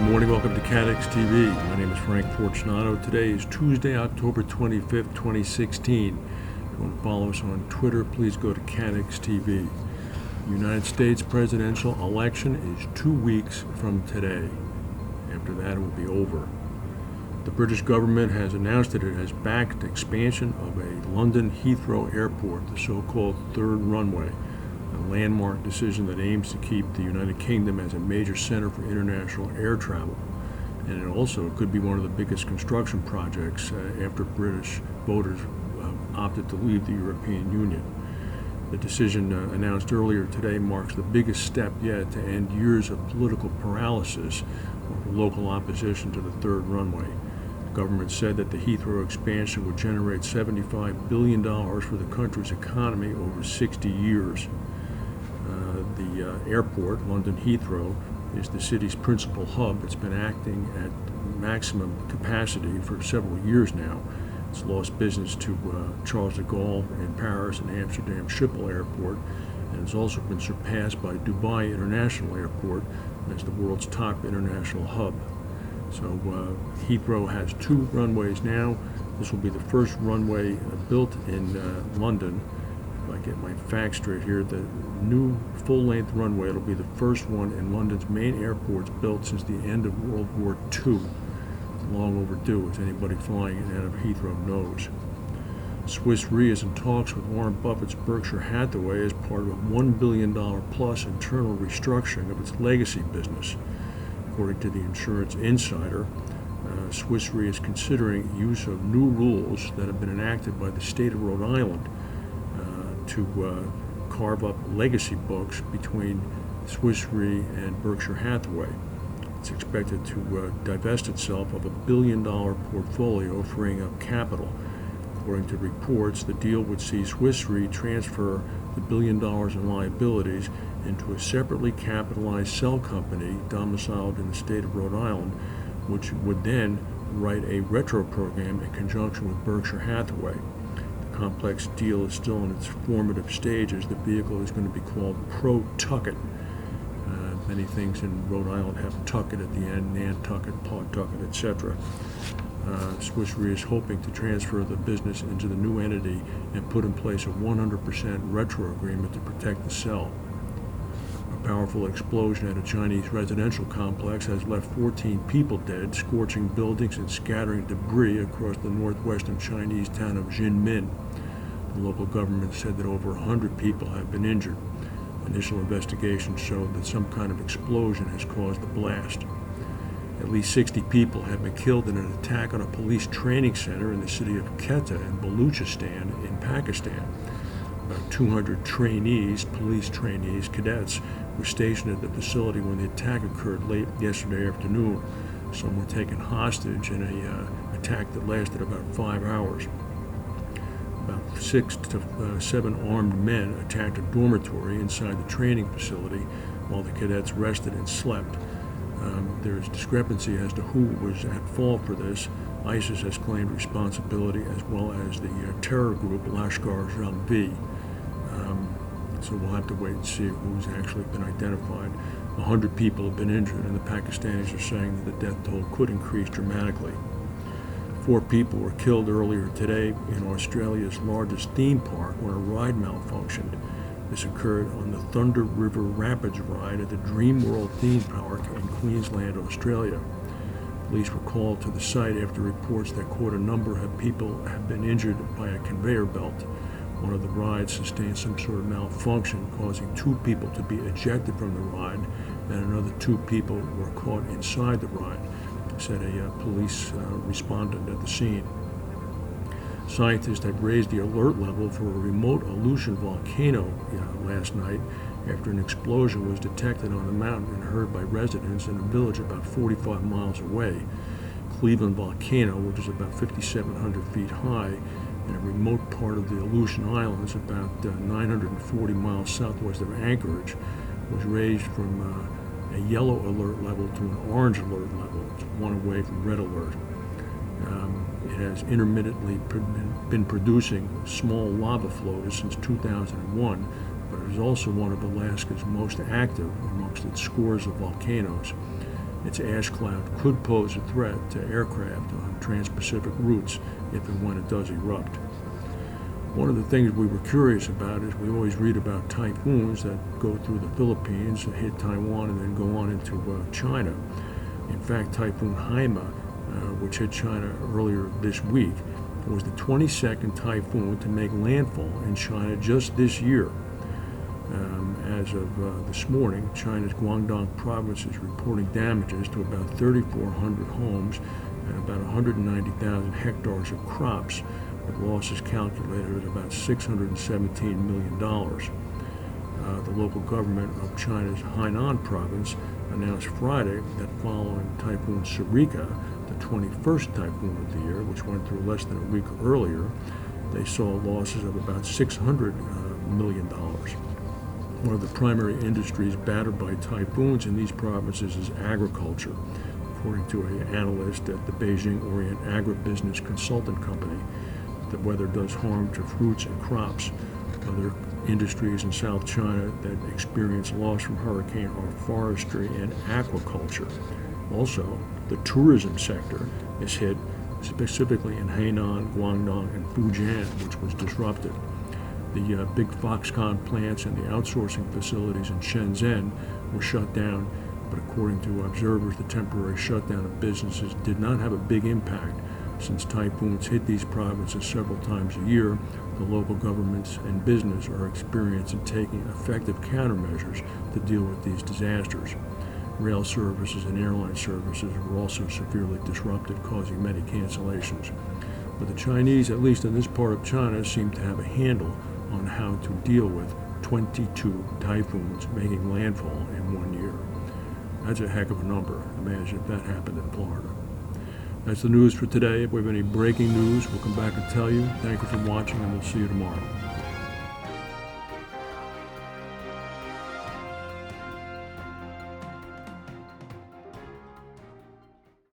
morning, welcome to CATEX TV. My name is Frank Fortunato. Today is Tuesday, October 25th, 2016. If you want to follow us on Twitter, please go to CATEX TV. The United States presidential election is 2 weeks from today. After that, it will be over. The British government has announced that it has backed expansion of a London Heathrow airport, the so-called third runway, a landmark decision that aims to keep the United Kingdom as a major center for international air travel. And it also could be one of the biggest construction projects after British voters opted to leave the European Union. The decision announced earlier today marks the biggest step yet to end years of political paralysis over local opposition to the third runway. The government said that the Heathrow expansion would generate $75 billion for the country's economy over 60 years. The airport, London Heathrow, is the city's principal hub. It's been acting at maximum capacity for several years now. It's lost business to Charles de Gaulle in Paris and Amsterdam Schiphol Airport, and it's also been surpassed by Dubai International Airport as the world's top international hub. So Heathrow has 2 runways now. This will be the first runway built in London. If I get my facts straight here, the new full-length runway will be the first one in London's main airports built since the end of World War II. Long overdue, as anybody flying in and out of Heathrow knows. Swiss Re is in talks with Warren Buffett's Berkshire Hathaway as part of a $1 billion plus internal restructuring of its legacy business. According to the Insurance Insider, Swiss Re is considering use of new rules that have been enacted by the state of Rhode Island to carve up legacy books between Swiss Re and Berkshire Hathaway. It's expected to divest itself of $1 billion portfolio, freeing up capital. According to reports, the deal would see Swiss Re transfer the $1 billion in liabilities into a separately capitalized cell company domiciled in the state of Rhode Island, which would then write a retro program in conjunction with Berkshire Hathaway. The complex deal is still in its formative stages. The vehicle is going to be called Pro-Tucket. Many things in Rhode Island have Tucket at the end, Nantucket, Pawtucket, etc. Swiss Re is hoping to transfer the business into the new entity and put in place a 100% retro agreement to protect the cell. A powerful explosion at a Chinese residential complex has left 14 people dead, scorching buildings and scattering debris across the northwestern Chinese town of Jinmin. The local government said that over 100 people have been injured. Initial investigations showed that some kind of explosion has caused the blast. At least 60 people have been killed in an attack on a police training center in the city of Quetta in Baluchistan in Pakistan. About 200 trainees, police trainees, cadets, were stationed at the facility when the attack occurred late yesterday afternoon. Some were taken hostage in an attack that lasted about 5 hours. About 6 to 7 armed men attacked a dormitory inside the training facility while the cadets rested and slept. There is discrepancy as to who was at fault for this. ISIS has claimed responsibility, as well as the terror group Lashkar-e-Jham-V. So we'll have to wait and see who's actually been identified. 100 people have been injured, and the Pakistanis are saying that the death toll could increase dramatically. 4 people were killed earlier today in Australia's largest theme park when a ride malfunctioned. This occurred on the Thunder River Rapids ride at the Dream World theme park in Queensland, Australia. Police were called to the site after reports that, quote, a number of people have been injured by a conveyor belt. One of the rides sustained some sort of malfunction, causing 2 people to be ejected from the ride, and another 2 people were caught inside the ride, said a police respondent at the scene. Scientists have raised the alert level for a remote Aleutian volcano last night after an explosion was detected on the mountain and heard by residents in a village about 45 miles away. Cleveland Volcano, which is about 5,700 feet high in a remote part of the Aleutian Islands about 940 miles southwest of Anchorage, was raised from a yellow alert level to an orange alert level. It's one away from red alert. It has intermittently been producing small lava flows since 2001, but it is also one of Alaska's most active amongst its scores of volcanoes. Its ash cloud could pose a threat to aircraft on trans-Pacific routes if and when it does erupt. One of the things we were curious about is we always read about typhoons that go through the Philippines, hit Taiwan, and then go on into China. In fact, Typhoon Haima, which hit China earlier this week, was the 22nd typhoon to make landfall in China just this year. As of this morning, China's Guangdong province is reporting damages to about 3,400 homes and about 190,000 hectares of crops, with losses calculated at about $617 million. The local government of China's Hainan province announced Friday that following Typhoon Sarika, the 21st typhoon of the year, which went through less than a week earlier, they saw losses of about $600 million. One of the primary industries battered by typhoons in these provinces is agriculture, according to an analyst at the Beijing Orient Agribusiness Consultant Company. The weather does harm to fruits and crops. Other industries in South China that experience loss from hurricane are forestry and aquaculture. Also, the tourism sector is hit, specifically in Hainan, Guangdong, and Fujian, which was disrupted. The big Foxconn plants and the outsourcing facilities in Shenzhen were shut down, but according to observers, the temporary shutdown of businesses did not have a big impact. Since typhoons hit these provinces several times a year, the local governments and business are experiencing taking effective countermeasures to deal with these disasters. Rail services and airline services were also severely disrupted, causing many cancellations. But the Chinese, at least in this part of China, seem to have a handle on how to deal with 22 typhoons making landfall in 1 year. That's a heck of a number. Imagine if that happened in Florida. That's the news for today. If we have any breaking news, we'll come back and tell you. Thank you for watching, and we'll see you tomorrow.